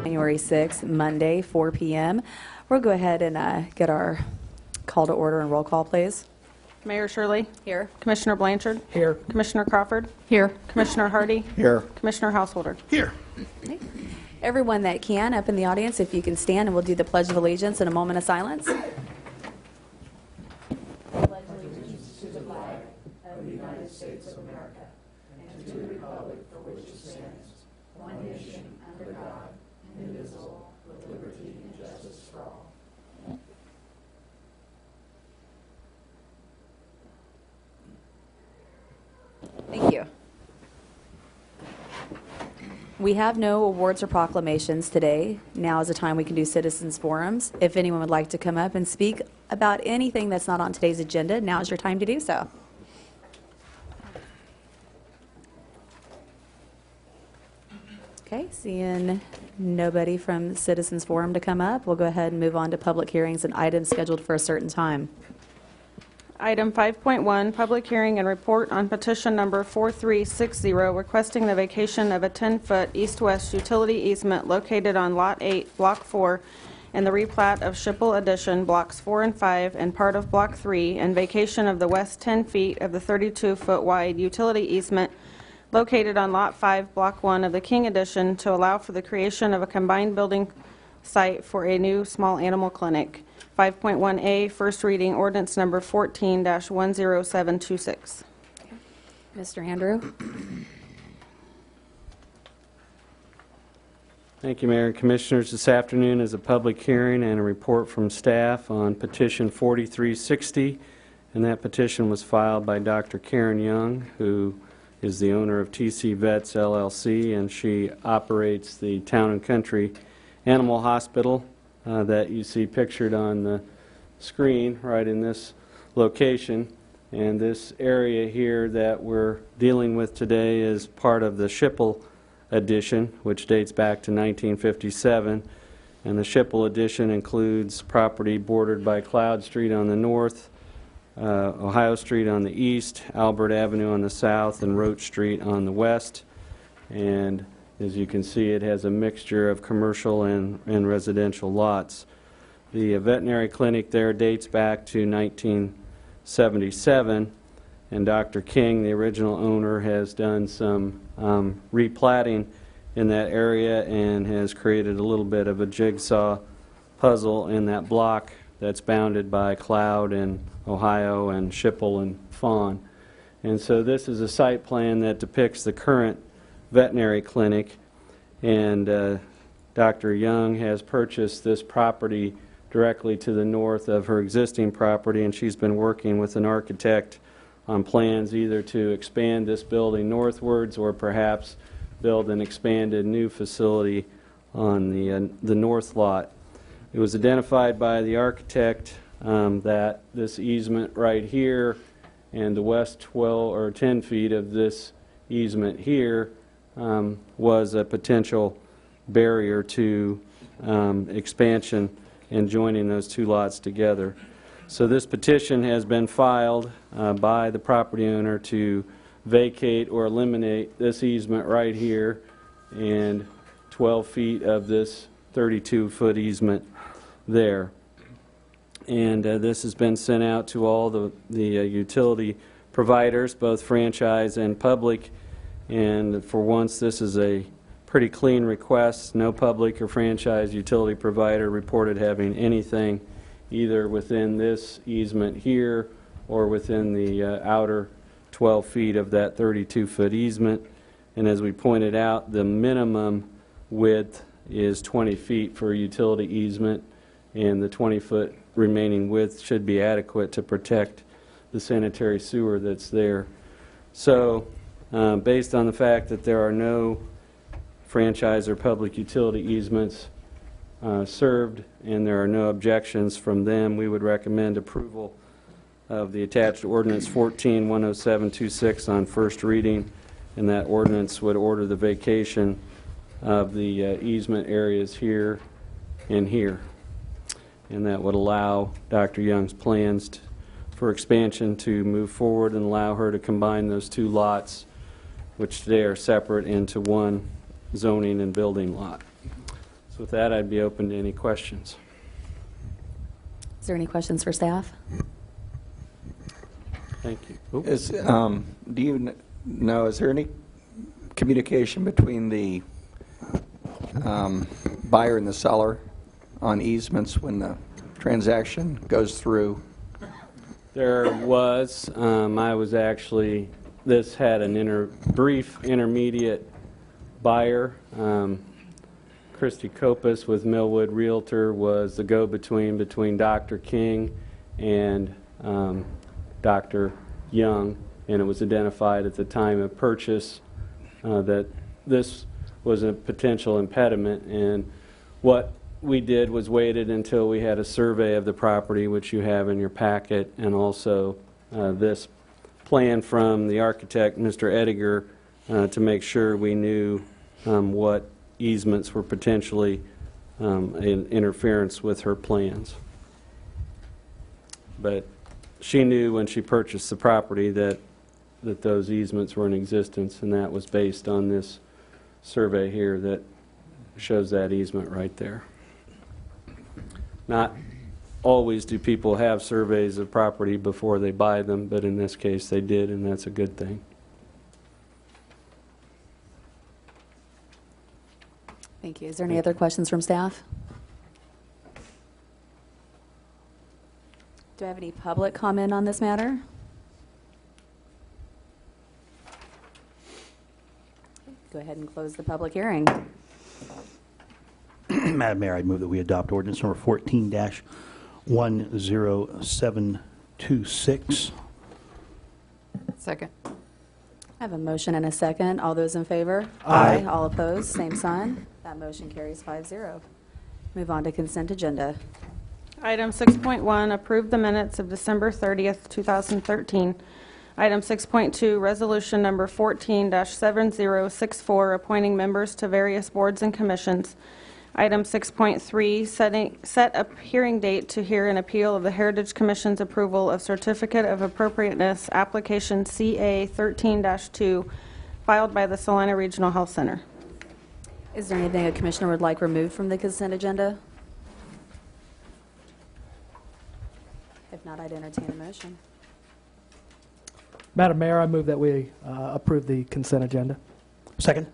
January 6th, Monday, 4 p.m. We'll go ahead and get our call to order and roll call, please. Mayor Shirley? Here. Commissioner Blanchard? Here. Commissioner Crawford? Here. Commissioner Hardy? Here. Commissioner Householder? Here. Okay. Everyone that can, up in the audience, if you can stand, and we'll do the Pledge of Allegiance in a moment of silence. Pledge allegiance to the flag of the United States of America and to the republic for which it stands, one nation, under God, indivisible, with liberty and justice for all. Thank you. We have no awards or proclamations today. Now is the time we can do citizens forums. If anyone would like to come up and speak about anything that's not on today's agenda, now is your time to do so. Okay, seeing nobody from Citizens Forum to come up, we'll go ahead and move on to public hearings and items scheduled for a certain time. Item 5.1, public hearing and report on petition number 4360, requesting the vacation of a 10-foot east-west utility easement located on Lot 8, Block 4, and the replat of Schipple Addition, Blocks 4 and 5, and part of Block 3, and vacation of the west 10 feet of the 32-foot wide utility easement located on Lot 5, Block 1 of the King Addition to allow for the creation of a combined building site for a new small animal clinic. 5.1A, first reading, ordinance number 14-10726. Mr. Andrew. Thank you, Mayor and Commissioners. This afternoon is a public hearing and a report from staff on petition 4360, and that petition was filed by Dr. Karen Young, who is the owner of TC Vets LLC, and she operates the Town and Country Animal Hospital that you see pictured on the screen right in this location. And this area here that we're dealing with today is part of the Schipple Addition, which dates back to 1957. And the Schipple Addition includes property bordered by Cloud Street on the north, Ohio Street on the east, Albert Avenue on the south, and Roach Street on the west. And as you can see, it has a mixture of commercial and residential lots. The veterinary clinic there dates back to 1977, and Dr. King, the original owner, has done some replatting in that area and has created a little bit of a jigsaw puzzle in that block that's bounded by Cloud and Ohio and Schipple and Fawn. And so this is a site plan that depicts the current veterinary clinic, and Dr. Young has purchased this property directly to the north of her existing property, and she's been working with an architect on plans either to expand this building northwards or perhaps build an expanded new facility on the north lot. It was identified by the architect that this easement right here and the west 12 or 10 feet of this easement here was a potential barrier to expansion and joining those two lots together. So this petition has been filed by the property owner to vacate or eliminate this easement right here and 12 feet of this 32-foot easement there. And this has been sent out to all the utility providers, both franchise and public. And for once, this is a pretty clean request. No public or franchise utility provider reported having anything either within this easement here or within the outer 12 feet of that 32-foot easement. And as we pointed out, the minimum width is 20 feet for a utility easement, and the 20-foot remaining width should be adequate to protect the sanitary sewer that's there. So based on the fact that there are no franchise or public utility easements served and there are no objections from them, we would recommend approval of the attached ordinance 14-10726 on first reading, and that ordinance would order the vacation of the easement areas here and here, and that would allow Dr. Young's plans for expansion to move forward and allow her to combine those two lots, which today are separate, into one zoning and building lot. So So with that, I'd be open to any questions. Is there any questions for staff? Thank you. Oop. Do you know, is there any communication between the buyer and the seller on easements when the transaction goes through? There was. I was actually, this had an brief intermediate buyer. Christy Kopus with Millwood Realtor was the go-between between Dr. King and Dr. Young, and it was identified at the time of purchase that this was a potential impediment, and what we did was waited until we had a survey of the property, which you have in your packet, and also this plan from the architect, Mr. Ediger, to make sure we knew what easements were potentially in interference with her plans. But she knew when she purchased the property that those easements were in existence, and that was based on this survey here that shows that easement right there. Not always do people have surveys of property before they buy them, but in this case they did, and that's a good thing. Thank you. Is there any other questions from staff? Do I have any public comment on this matter? Go ahead and close the public hearing. Madam Mayor, I move that we adopt ordinance number 14-10726. Second. I have a motion and a second. All those in favor? Aye. All opposed? Same sign. That motion carries 5-0. Move on to consent agenda. Item 6.1, approve the minutes of December 30th, 2013. Item 6.2, resolution number 14-7064, appointing members to various boards and commissions. Item 6.3, set a hearing date to hear an appeal of the Heritage Commission's approval of Certificate of Appropriateness, application CA 13-2, filed by the Salina Regional Health Center. Is there anything a commissioner would like removed from the consent agenda? If not, I'd entertain a motion. Madam Mayor, I move that we approve the consent agenda. Second?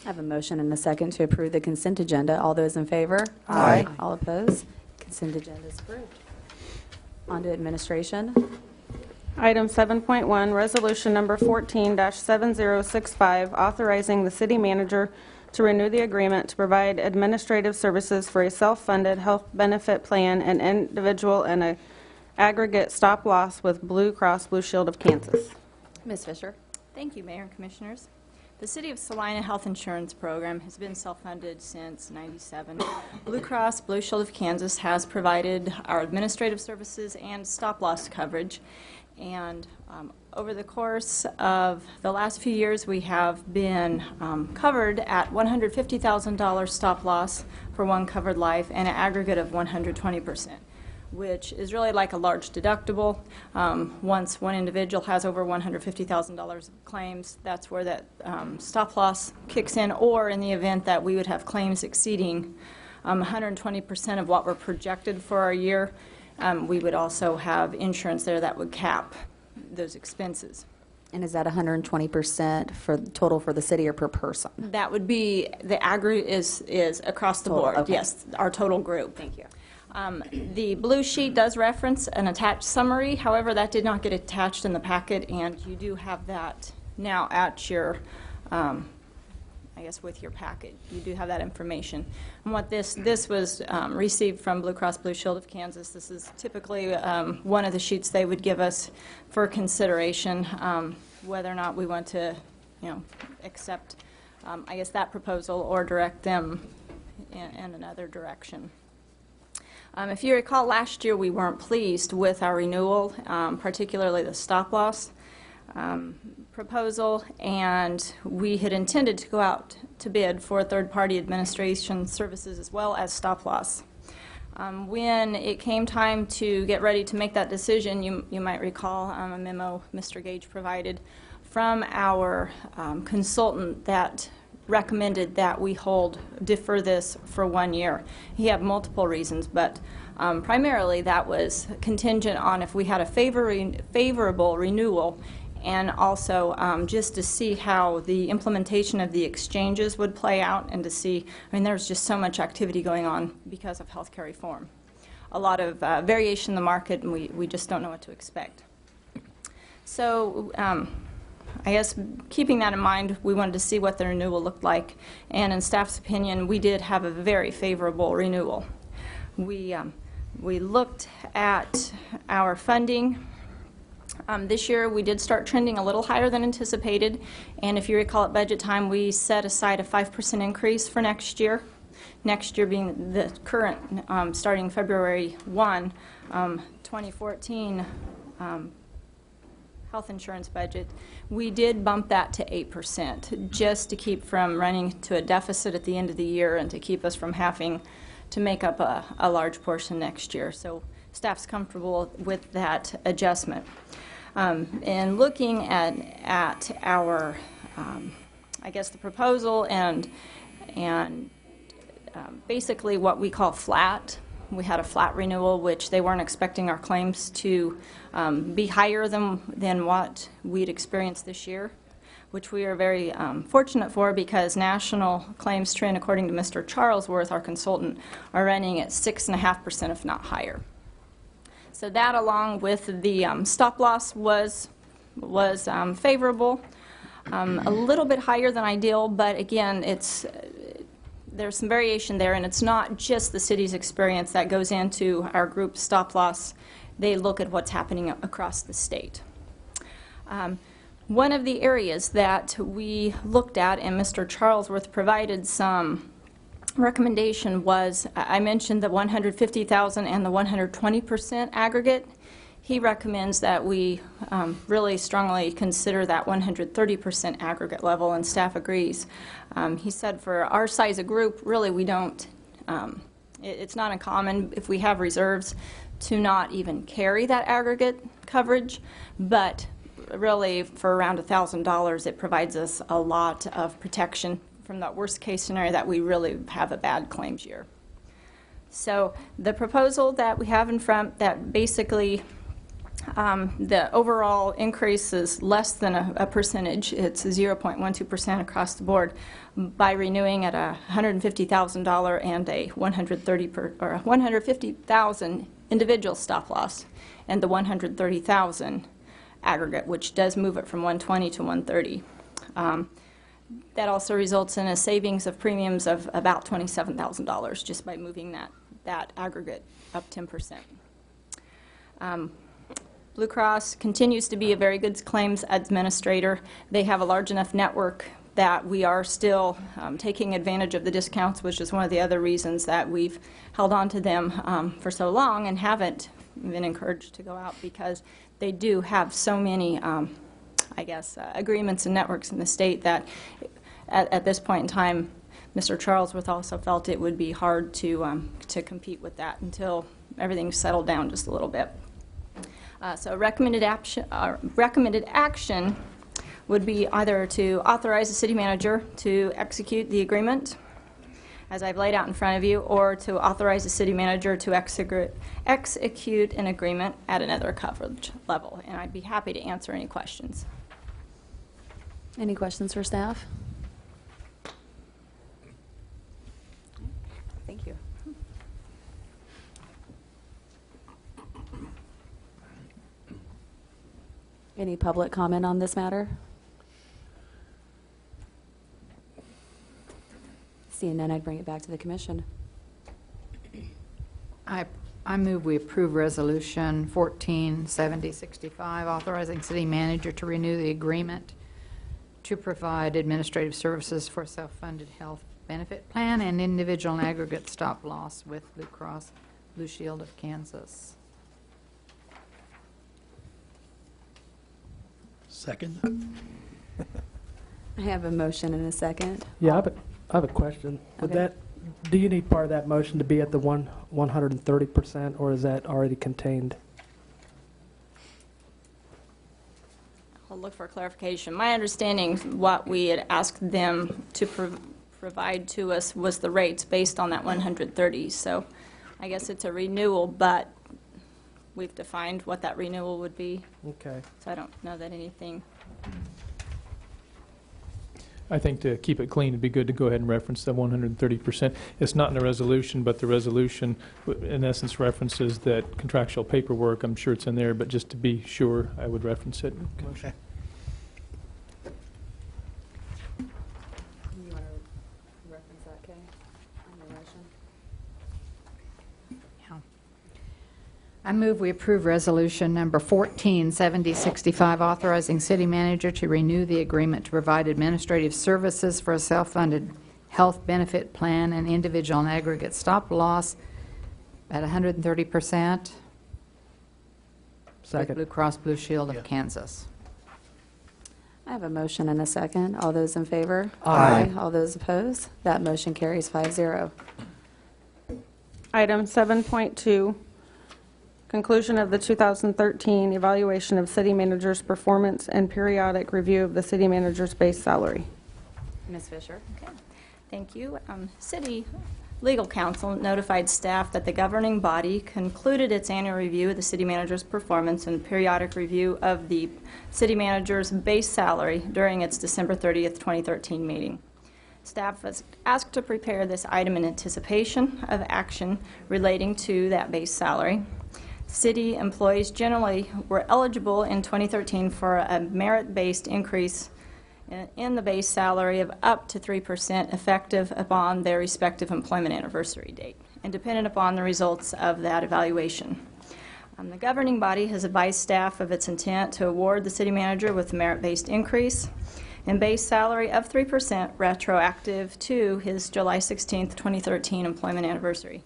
I have a motion and a second to approve the consent agenda. All those in favor? Aye. All opposed? Consent agenda is approved. On to administration. Item 7.1, resolution number 14-7065, authorizing the city manager to renew the agreement to provide administrative services for a self-funded health benefit plan and individual and a aggregate stop-loss with Blue Cross Blue Shield of Kansas. Ms. Fisher. Thank you, Mayor and Commissioners. The City of Salina Health Insurance Program has been self-funded since '97. Blue Cross Blue Shield of Kansas has provided our administrative services and stop-loss coverage. And over the course of the last few years, we have been covered at $150,000 stop-loss for one covered life and an aggregate of 120%. Which is really like a large deductible. Once one individual has over $150,000 of claims, that's where that stop loss kicks in, or in the event that we would have claims exceeding 120% of what we're projected for our year, we would also have insurance there that would cap those expenses. And is that 120% for total for the city or per person? That would be, the aggregate is across the Total, board, okay. yes, our total group. Thank you. The blue sheet does reference an attached summary. However, that did not get attached in the packet, and you do have that now at your, I guess, with your packet. You do have that information. And what this was received from Blue Cross Blue Shield of Kansas. This is typically one of the sheets they would give us for consideration, whether or not we want to, accept, I guess, that proposal or direct them in another direction. If you recall, last year we weren't pleased with our renewal, particularly the stop-loss proposal, and we had intended to go out to bid for third-party administration services as well as stop-loss. When it came time to get ready to make that decision, you might recall a memo Mr. Gage provided from our consultant that recommended that we defer this for 1 year. He had multiple reasons, but primarily that was contingent on if we had a favorable renewal, and also just to see how the implementation of the exchanges would play out, and to see, there's just so much activity going on because of healthcare reform. A lot of variation in the market, and we just don't know what to expect. So I guess keeping that in mind, we wanted to see what the renewal looked like, and in staff's opinion, we did have a very favorable renewal. We looked at our funding. This year, we did start trending a little higher than anticipated, and if you recall at budget time, we set aside a 5% increase for next year. Next year being the current, starting February 1, 2014 health insurance budget. We did bump that to 8%, just to keep from running to a deficit at the end of the year and to keep us from having to make up a large portion next year. So staff's comfortable with that adjustment. And looking at our, I guess, the proposal and basically what we call flat. We had a flat renewal, which they weren't expecting our claims to be higher than what we'd experienced this year, which we are very fortunate for, because national claims trend, according to Mr. Charlesworth, our consultant, are running at 6.5%, if not higher. So that, along with the stop loss, was favorable, a little bit higher than ideal, but again, there's some variation there, and it's not just the city's experience that goes into our group stop loss. They look at what's happening across the state. One of the areas that we looked at, and Mr. Charlesworth provided some recommendation, was, I mentioned the $150,000 and the 120% aggregate. He recommends that we really strongly consider that 130% aggregate level, and staff agrees. He said for our size of group, really we don't, it's not uncommon if we have reserves to not even carry that aggregate coverage, but really for around $1,000 it provides us a lot of protection from that worst case scenario that we really have a bad claims year. So the proposal that we have in front, that basically the overall increase is less than a percentage. It's 0.12% across the board by renewing at a $150,000 and a $150,000 individual stop loss, and the $130,000 aggregate, which does move it from 120 to 130. That also results in a savings of premiums of about $27,000 just by moving that aggregate up 10%. Blue Cross continues to be a very good claims administrator. They have a large enough network that we are still taking advantage of the discounts, which is one of the other reasons that we've held on to them for so long and haven't been encouraged to go out, because they do have so many, I guess, agreements and networks in the state that at this point in time, Mr. Charlesworth also felt it would be hard to compete with that until everything's settled down just a little bit. So recommended action would be either to authorize the city manager to execute the agreement, as I've laid out in front of you, or to authorize the city manager to execute an agreement at another coverage level. And I'd be happy to answer any questions. Any questions for staff? Thank you. Any public comment on this matter? Seeing none, I'd bring it back to the commission. I move we approve Resolution 147065, authorizing city manager to renew the agreement to provide administrative services for self-funded health benefit plan and individual and aggregate stop loss with Blue Cross Blue Shield of Kansas. Second. I have a motion and a second. Yeah, I have a question. Would Okay. do you need part of that motion to be at the 130%, or is that already contained? I'll look for clarification. My understanding, what we had asked them to provide to us was the rates based on that 130. So I guess it's a renewal, but we've defined what that renewal would be. Okay. So I don't know that anything. I think to keep it clean, it'd be good to go ahead and reference the 130%. It's not in the resolution, but the resolution, in essence, references that contractual paperwork. I'm sure it's in there, but just to be sure, I would reference it. Okay. You want to reference that, Kay, on your motion? I move we approve resolution number 147065, authorizing city manager to renew the agreement to provide administrative services for a self-funded health benefit plan and individual and aggregate stop loss at 130% with Second. Blue Cross Blue Shield Yeah. of Kansas. I have a motion and a second. All those in favor? Aye. All those opposed? That motion carries 5-0. Item 7.2, conclusion of the 2013 evaluation of city manager's performance and periodic review of the city manager's base salary. Ms. Fisher? Okay, thank you. City Legal Counsel notified staff that the governing body concluded its annual review of the city manager's performance and periodic review of the city manager's base salary during its December 30th, 2013 meeting. Staff was asked to prepare this item in anticipation of action relating to that base salary. City employees generally were eligible in 2013 for a merit-based increase in the base salary of up to 3% effective upon their respective employment anniversary date and dependent upon the results of that evaluation. The governing body has advised staff of its intent to award the city manager with a merit-based increase in base salary of 3% retroactive to his July 16th, 2013 employment anniversary.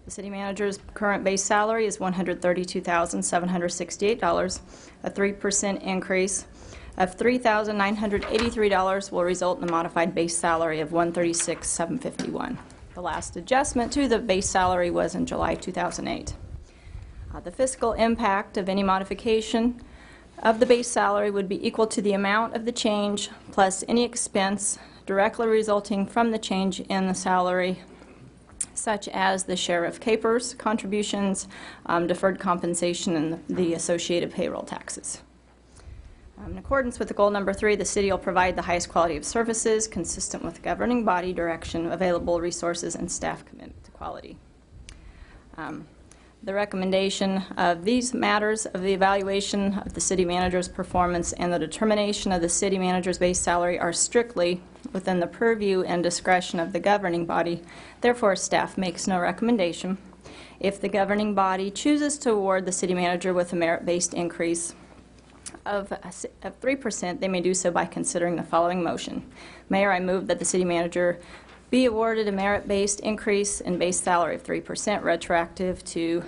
The city manager's current base salary is $132,768. A 3% increase of $3,983 will result in a modified base salary of $136,751. The last adjustment to the base salary was in July 2008. The fiscal impact of any modification of the base salary would be equal to the amount of the change plus any expense directly resulting from the change in the salary, such as the share of capers, contributions, deferred compensation, and the associated payroll taxes. In accordance with the goal number 3, the city will provide the highest quality of services consistent with governing body direction, available resources, and staff commitment to quality. The recommendation of these matters of the evaluation of the city manager's performance and the determination of the city manager's base salary are strictly within the purview and discretion of the governing body. Therefore, staff makes no recommendation. If the governing body chooses to award the city manager with a merit-based increase of 3%, they may do so by considering the following motion. Mayor, I move that the city manager be awarded a merit-based increase in base salary of 3% retroactive to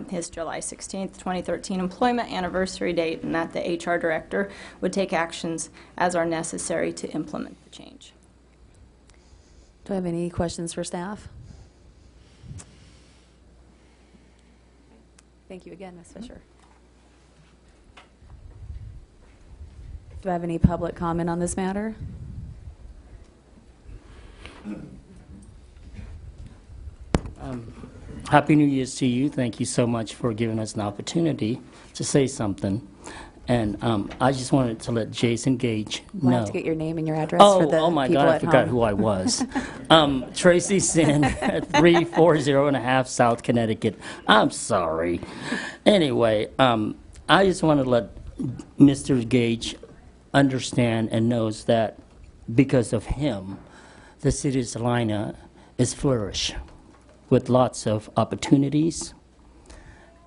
his July 16th, 2013 employment anniversary date, and that the HR director would take actions as are necessary to implement the change. Do I have any questions for staff? Thank you again, Ms. Fisher. Do I have any public comment on this matter? Happy New Year's to you. Thank you so much for giving us an opportunity to say something. And I just wanted to let Jason Gage know. We'll have to get your name and your address for the Oh my people God, I at forgot home. who I was. Tracy Sin at 340.5 South Connecticut. I'm sorry. Anyway, I just want to let Mr. Gage understand and knows that because of him, the city of Salina is flourish with lots of opportunities,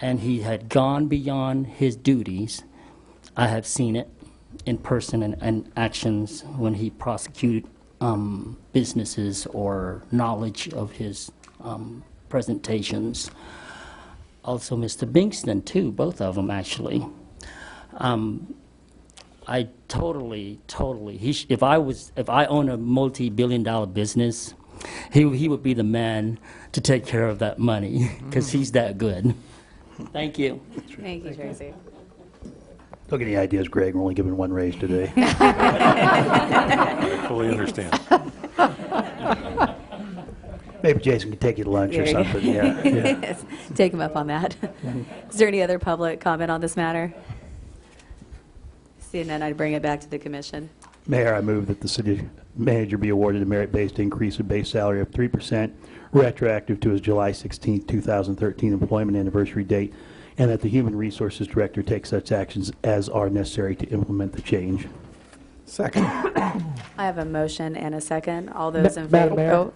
and he had gone beyond his duties. I have seen it in person and actions when he prosecuted businesses or knowledge of his presentations. Also Mr. Bingston too, both of them actually. I totally, if I own a multi-billion-dollar business, he would be the man to take care of that money because he's that good. Thank you. Thank you, Tracy. Don't get any ideas, Greg. We're only giving one raise today. I fully understand. Maybe Jason can take you to lunch or Yeah. something. Yeah. Take him up on that. Is there any other public comment on this matter? Seeing none, I'd bring it back to the commission. Mayor, I move that the city manager be awarded a merit-based increase in base salary of 3%, retroactive to his July 16, 2013 employment anniversary date, and that the Human Resources Director take such actions as are necessary to implement the change. Second. I have a motion and a second. All those in Madam favor? Mayor? Oh,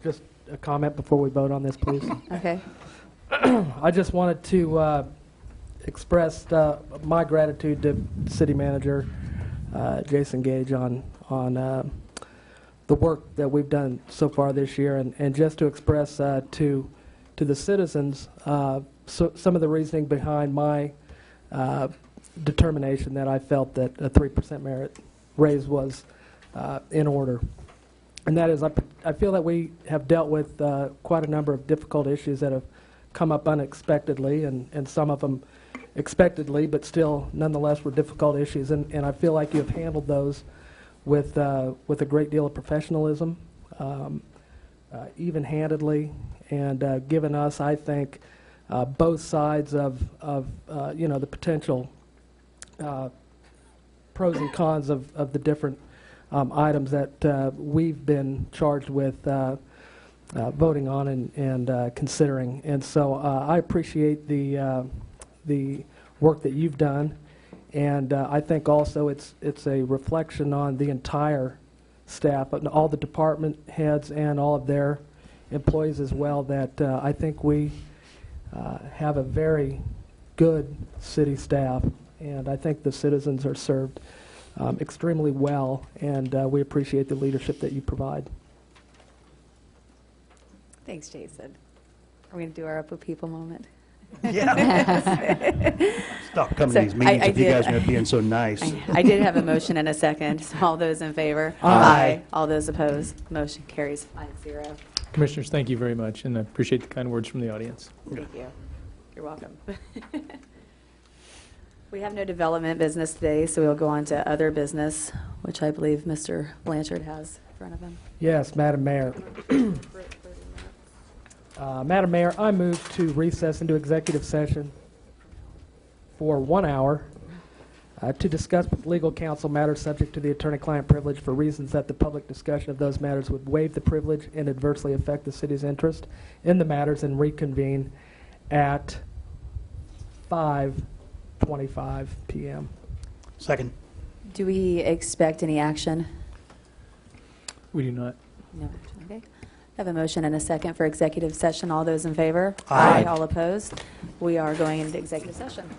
Just a comment before we vote on this, please. okay. I just wanted to express my gratitude to City Manager Jason Gage on the work that we've done so far this year, and just to express to the citizens some of the reasoning behind my determination that I felt that a 3% merit raise was in order. And that is, I feel that we have dealt with quite a number of difficult issues that have come up unexpectedly, and some of them expectedly, but still, nonetheless, were difficult issues. And I feel like you have handled those with a great deal of professionalism, even-handedly, and given us, I think, both sides of the potential pros and cons of the different items that we've been charged with voting on and considering. And so I appreciate the work that you've done, and I think also it's a reflection on the entire staff, all the department heads and all of their employees as well, that I think we have a very good city staff, and I think the citizens are served extremely well, and we appreciate the leadership that you provide. Thanks, Jason. Are we going to do our Up with People moment? Yeah. Stop coming So, to these meetings I if you did- guys are being so nice. I did have a motion and a second. So all those in favor? Aye. All those opposed? Motion carries 5-0. Commissioners, thank you very much, and I appreciate the kind words from the audience. Thank you. You're welcome. We have no development business today, so we'll go on to other business, which I believe Mr. Blanchard has in front of him. Yes, Madam Mayor. Madam Mayor, I move to recess into executive session for 1 hour to discuss with legal counsel matters subject to the attorney-client privilege for reasons that the public discussion of those matters would waive the privilege and adversely affect the city's interest in the matters, and reconvene at 5:25 p.m. Second. Do we expect any action? We do not. No action, okay. I have a motion and a second for executive session. All those in favor? Aye. All opposed? We are going into executive session.